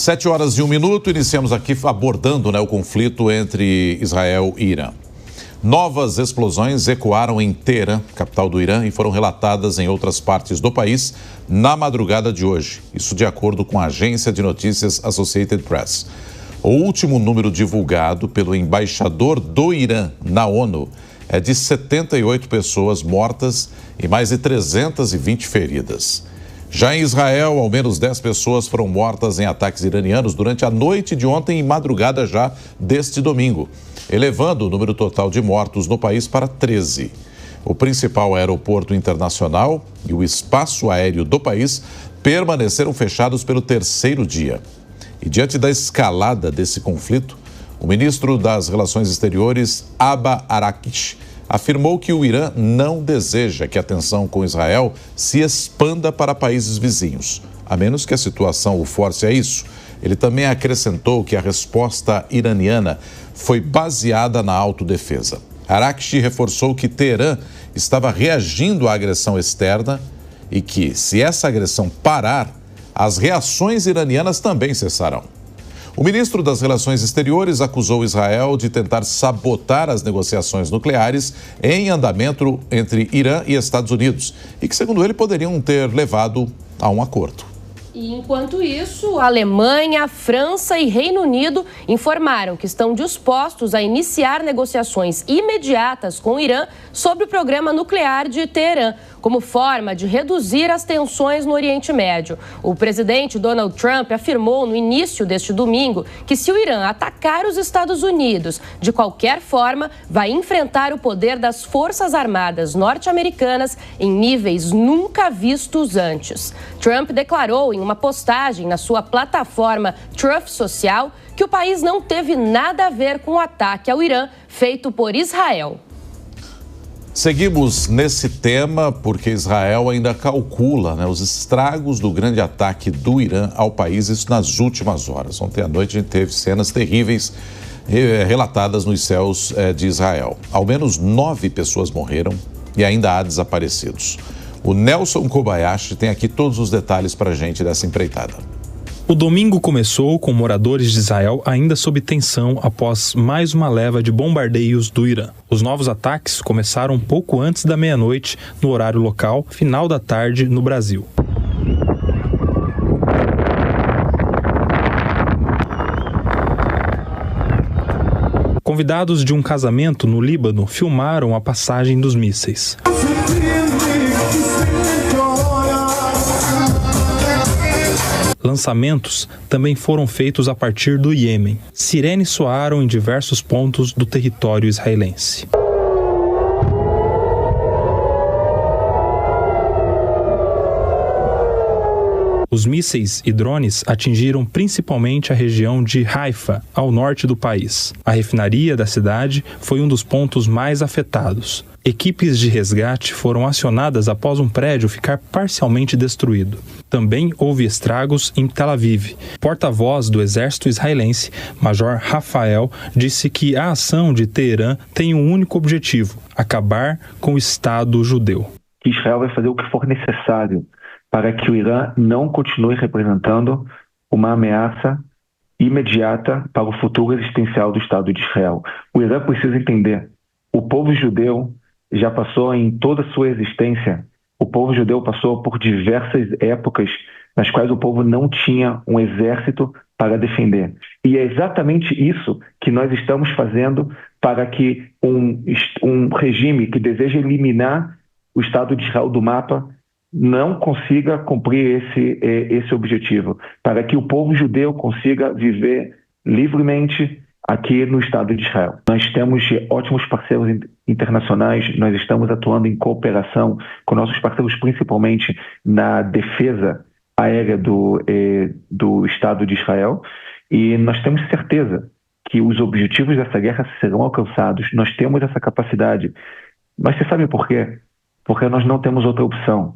7h01, iniciamos aqui abordando o conflito entre Israel e Irã. Novas explosões ecoaram em Teherã, capital do Irã, e foram relatadas em outras partes do país na madrugada de hoje. Isso de acordo com a agência de notícias Associated Press. O último número divulgado pelo embaixador do Irã na ONU é de 78 pessoas mortas e mais de 320 feridas. Já em Israel, ao menos 10 pessoas foram mortas em ataques iranianos durante a noite de ontem e madrugada já deste domingo, elevando o número total de mortos no país para 13. O principal aeroporto internacional e o espaço aéreo do país permaneceram fechados pelo terceiro dia. E diante da escalada desse conflito, o ministro das Relações Exteriores, Abba Araghchi, afirmou que o Irã não deseja que a tensão com Israel se expanda para países vizinhos, a menos que a situação o force a isso. Ele também acrescentou que a resposta iraniana foi baseada na autodefesa. Araghchi reforçou que Teherã estava reagindo à agressão externa e que, se essa agressão parar, as reações iranianas também cessarão. O ministro das Relações Exteriores acusou Israel de tentar sabotar as negociações nucleares em andamento entre Irã e Estados Unidos e que, segundo ele, poderiam ter levado a um acordo. E, enquanto isso, a Alemanha, França e Reino Unido informaram que estão dispostos a iniciar negociações imediatas com o Irã sobre o programa nuclear de Teherã, como forma de reduzir as tensões no Oriente Médio. O presidente Donald Trump afirmou no início deste domingo que se o Irã atacar os Estados Unidos de qualquer forma, vai enfrentar o poder das Forças Armadas norte-americanas em níveis nunca vistos antes. Trump declarou em uma postagem na sua plataforma Truth Social que o país não teve nada a ver com o ataque ao Irã feito por Israel. Seguimos nesse tema porque Israel ainda calcula os estragos do grande ataque do Irã ao país, isso nas últimas horas. Ontem à noite a gente teve cenas terríveis relatadas nos céus de Israel. Ao menos 9 pessoas morreram e ainda há desaparecidos. O Nelson Kobayashi tem aqui todos os detalhes para a gente dessa empreitada. O domingo começou com moradores de Israel ainda sob tensão após mais uma leva de bombardeios do Irã. Os novos ataques começaram um pouco antes da meia-noite, no horário local, final da tarde no Brasil. Convidados de um casamento no Líbano filmaram a passagem dos mísseis. Lançamentos também foram feitos a partir do Iêmen. Sirenes soaram em diversos pontos do território israelense. Os mísseis e drones atingiram principalmente a região de Haifa, ao norte do país. A refinaria da cidade foi um dos pontos mais afetados. Equipes de resgate foram acionadas após um prédio ficar parcialmente destruído. Também houve estragos em Tel Aviv. Porta-voz do exército israelense, Major Rafael, disse que a ação de Teherã tem um único objetivo: acabar com o Estado judeu. Israel vai fazer o que for necessário para que o Irã não continue representando uma ameaça imediata para o futuro existencial do Estado de Israel. O Irã precisa entender: o povo judeu já passou em toda a sua existência, o povo judeu passou por diversas épocas nas quais o povo não tinha um exército para defender. E é exatamente isso que nós estamos fazendo para que um regime que deseja eliminar o Estado de Israel do mapa não consiga cumprir esse objetivo, para que o povo judeu consiga viver livremente aqui no Estado de Israel. Nós temos ótimos parceiros internacionais, nós estamos atuando em cooperação com nossos parceiros, principalmente na defesa aérea do Estado de Israel, e nós temos certeza que os objetivos dessa guerra serão alcançados. Nós temos essa capacidade. Mas você sabe por quê? Porque nós não temos outra opção.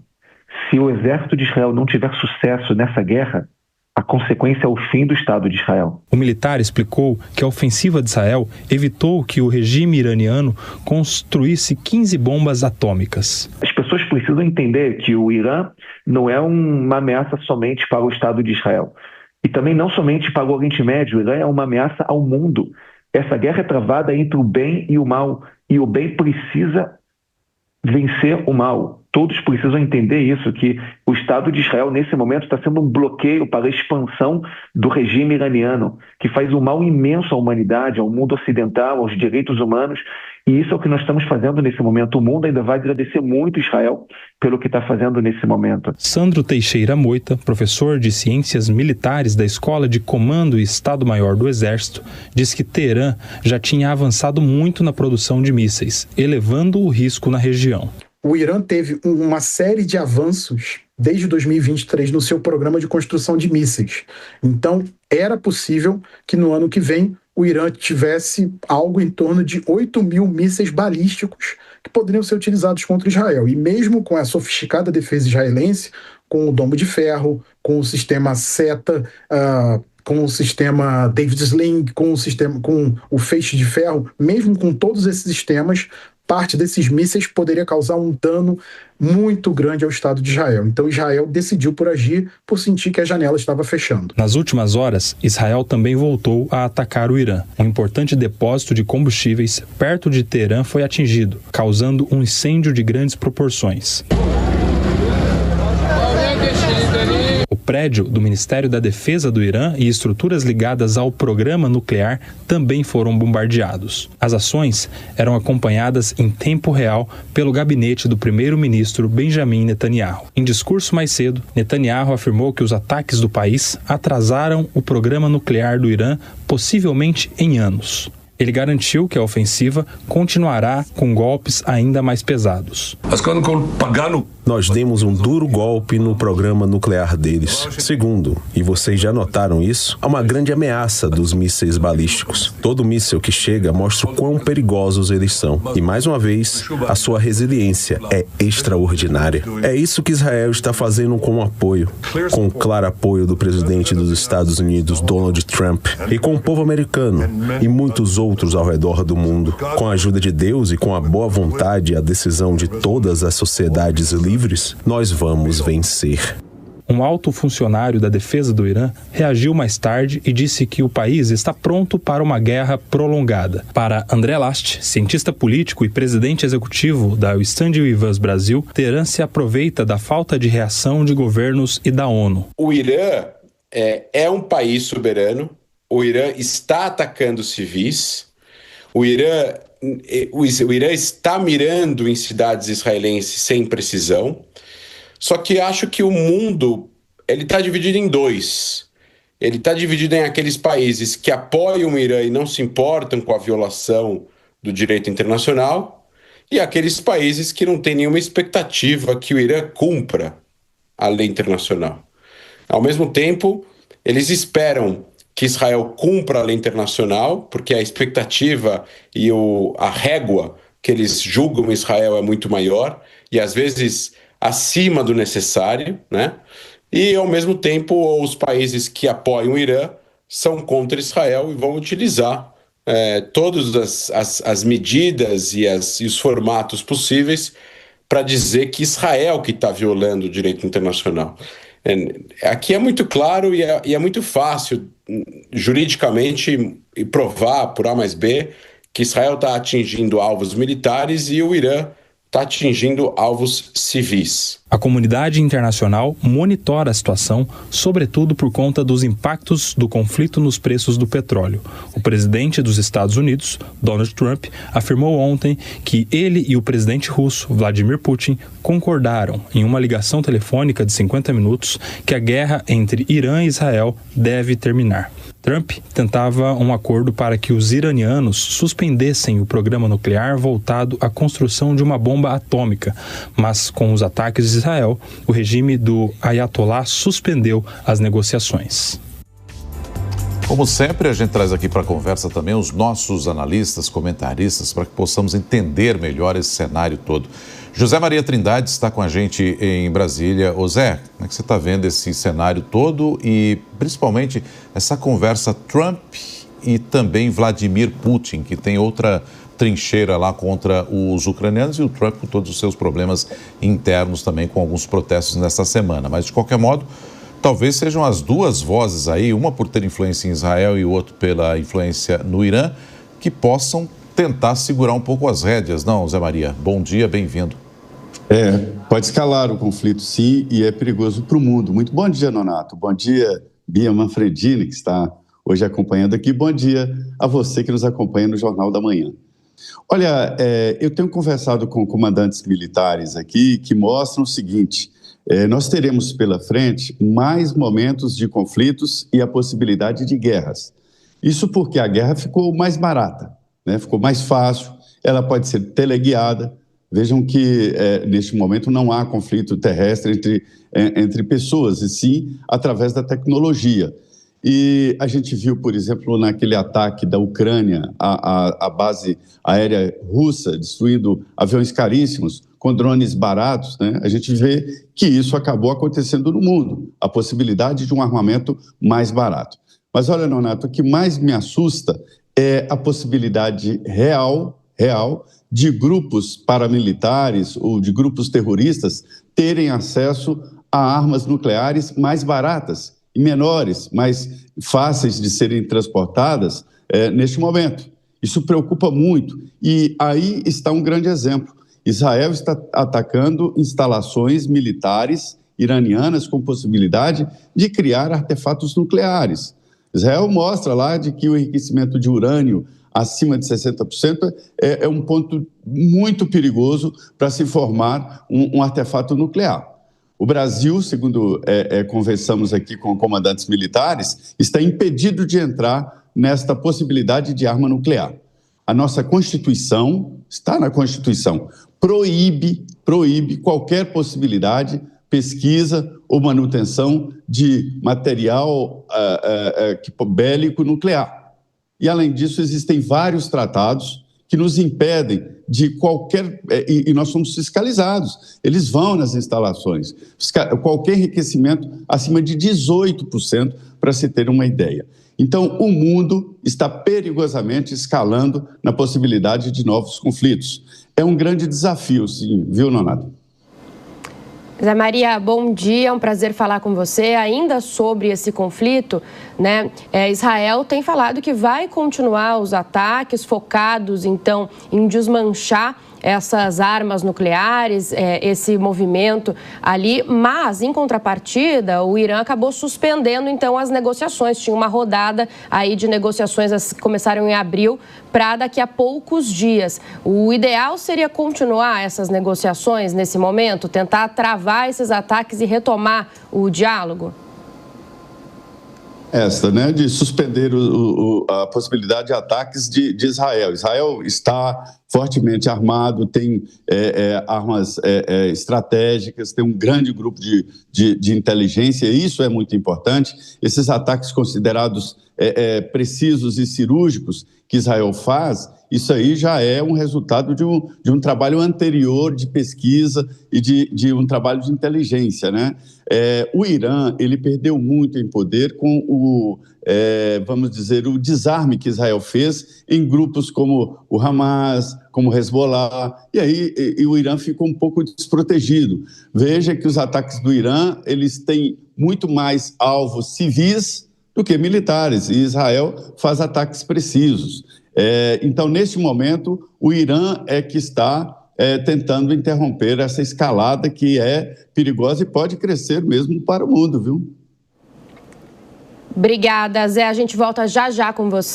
Se o exército de Israel não tiver sucesso nessa guerra, a consequência é o fim do Estado de Israel. O militar explicou que a ofensiva de Israel evitou que o regime iraniano construísse 15 bombas atômicas. As pessoas precisam entender que o Irã não é uma ameaça somente para o Estado de Israel. E também não somente para o Oriente Médio, o Irã é uma ameaça ao mundo. Essa guerra é travada entre o bem e o mal, e o bem precisa vencer o mal. Todos precisam entender isso, que o Estado de Israel, nesse momento, está sendo um bloqueio para a expansão do regime iraniano, que faz um mal imenso à humanidade, ao mundo ocidental, aos direitos humanos, e isso é o que nós estamos fazendo nesse momento. O mundo ainda vai agradecer muito Israel pelo que está fazendo nesse momento. Sandro Teixeira Moita, professor de Ciências Militares da Escola de Comando e Estado-Maior do Exército, diz que Teherã já tinha avançado muito na produção de mísseis, elevando o risco na região. O Irã teve uma série de avanços desde 2023 no seu programa de construção de mísseis. Então, era possível que no ano que vem o Irã tivesse algo em torno de 8 mil mísseis balísticos que poderiam ser utilizados contra Israel. E mesmo com a sofisticada defesa israelense, com o domo de ferro, com o sistema SETA, com o sistema David Sling, com o feixe de ferro, mesmo com todos esses sistemas, parte desses mísseis poderia causar um dano muito grande ao Estado de Israel. Então Israel decidiu por agir, por sentir que a janela estava fechando. Nas últimas horas, Israel também voltou a atacar o Irã. Um importante depósito de combustíveis perto de Teherã foi atingido, causando um incêndio de grandes proporções. O prédio do Ministério da Defesa do Irã e estruturas ligadas ao programa nuclear também foram bombardeados. As ações eram acompanhadas em tempo real pelo gabinete do primeiro-ministro Benjamin Netanyahu. Em discurso mais cedo, Netanyahu afirmou que os ataques do país atrasaram o programa nuclear do Irã, possivelmente em anos. Ele garantiu que a ofensiva continuará com golpes ainda mais pesados. Nós demos um duro golpe no programa nuclear deles. Segundo, e vocês já notaram isso, há uma grande ameaça dos mísseis balísticos. Todo míssil que chega mostra o quão perigosos eles são. E mais uma vez, a sua resiliência é extraordinária. É isso que Israel está fazendo com apoio, com o claro apoio do presidente dos Estados Unidos, Donald Trump, e com o povo americano e muitos outros ao redor do mundo. Com a ajuda de Deus e com a boa vontade e a decisão de todas as sociedades livres, nós vamos vencer. Um alto funcionário da defesa do Irã reagiu mais tarde e disse que o país está pronto para uma guerra prolongada. Para André Last, cientista político e presidente executivo da Stand With Us Brasil, Teherã se aproveita da falta de reação de governos e da ONU. O Irã é um país soberano. O Irã está atacando civis. O Irã está mirando em cidades israelenses sem precisão. Só que acho que o mundo está dividido em dois. Ele está dividido em aqueles países que apoiam o Irã e não se importam com a violação do direito internacional, e aqueles países que não têm nenhuma expectativa que o Irã cumpra a lei internacional. Ao mesmo tempo, eles esperam que Israel cumpra a lei internacional, porque a expectativa e a régua que eles julgam Israel é muito maior, e às vezes acima do necessário, né? E ao mesmo tempo os países que apoiam o Irã são contra Israel e vão utilizar todas as medidas e os formatos possíveis para dizer que Israel que está violando o direito internacional. Aqui é muito claro e é muito fácil juridicamente provar por A mais B que Israel está atingindo alvos militares e o Irã está atingindo alvos civis. A comunidade internacional monitora a situação, sobretudo por conta dos impactos do conflito nos preços do petróleo. O presidente dos Estados Unidos, Donald Trump, afirmou ontem que ele e o presidente russo, Vladimir Putin, concordaram em uma ligação telefônica de 50 minutos que a guerra entre Irã e Israel deve terminar. Trump tentava um acordo para que os iranianos suspendessem o programa nuclear voltado à construção de uma bomba atômica, mas com os ataques de Israel, o regime do Ayatollah suspendeu as negociações. Como sempre, a gente traz aqui para a conversa também os nossos analistas, comentaristas, para que possamos entender melhor esse cenário todo. José Maria Trindade está com a gente em Brasília. Ô Zé, como é que você está vendo esse cenário todo e principalmente essa conversa Trump e também Vladimir Putin, que tem outra trincheira lá contra os ucranianos, e o Trump com todos os seus problemas internos também, com alguns protestos nesta semana. Mas, de qualquer modo, talvez sejam as duas vozes aí, uma por ter influência em Israel e o outro pela influência no Irã, que possam tentar segurar um pouco as rédeas, não, Zé Maria? Bom dia, bem-vindo. Pode escalar o conflito, sim, e é perigoso para o mundo. Muito bom dia, Nonato. Bom dia, Bia Manfredini, que está hoje acompanhando aqui. Bom dia a você que nos acompanha no Jornal da Manhã. Olha, eu tenho conversado com comandantes militares aqui que mostram o seguinte: nós teremos pela frente mais momentos de conflitos e a possibilidade de guerras. Isso porque a guerra ficou mais barata, né? Ficou mais fácil, ela pode ser teleguiada. Vejam que, neste momento, não há conflito terrestre entre pessoas, e sim através da tecnologia. E a gente viu, por exemplo, naquele ataque da Ucrânia, a base aérea russa, destruindo aviões caríssimos, com drones baratos, né? A gente vê que isso acabou acontecendo no mundo, a possibilidade de um armamento mais barato. Mas olha, Nonato, o que mais me assusta é a possibilidade real de grupos paramilitares ou de grupos terroristas terem acesso a armas nucleares mais baratas e menores, mais fáceis de serem transportadas neste momento. Isso preocupa muito. E aí está um grande exemplo. Israel está atacando instalações militares iranianas com possibilidade de criar artefatos nucleares. Israel mostra lá de que o enriquecimento de urânio acima de 60% é um ponto muito perigoso para se formar um artefato nuclear. O Brasil, segundo conversamos aqui com comandantes militares, está impedido de entrar nesta possibilidade de arma nuclear. A nossa Constituição, está na Constituição, proíbe qualquer possibilidade, pesquisa ou manutenção de material bélico nuclear. E, além disso, existem vários tratados que nos impedem de qualquer... E nós somos fiscalizados. Eles vão nas instalações. Qualquer enriquecimento acima de 18%, para se ter uma ideia. Então, o mundo está perigosamente escalando na possibilidade de novos conflitos. É um grande desafio, sim, viu, Nonato? Zé Maria, bom dia, é um prazer falar com você. Ainda sobre esse conflito, né? Israel tem falado que vai continuar os ataques focados, então, em desmanchar essas armas nucleares, esse movimento ali, mas, em contrapartida, o Irã acabou suspendendo, então, as negociações. Tinha uma rodada aí de negociações que começaram em abril para daqui a poucos dias. O ideal seria continuar essas negociações nesse momento, tentar travar esses ataques e retomar o diálogo? Né, de suspender a possibilidade de ataques de Israel. Israel está fortemente armado, tem armas estratégicas, tem um grande grupo de inteligência, e isso é muito importante. Esses ataques considerados precisos e cirúrgicos que Israel faz, isso aí já é um resultado de um trabalho anterior de pesquisa e de um trabalho de inteligência, né? O Irã, ele perdeu muito em poder com vamos dizer, o desarme que Israel fez em grupos como o Hamas, como o Hezbollah, e aí o Irã ficou um pouco desprotegido. Veja que os ataques do Irã, eles têm muito mais alvos civis do que militares, e Israel faz ataques precisos. Então, neste momento, o Irã é que está tentando interromper essa escalada que é perigosa e pode crescer mesmo para o mundo, viu? Obrigada, Zé. A gente volta já com você.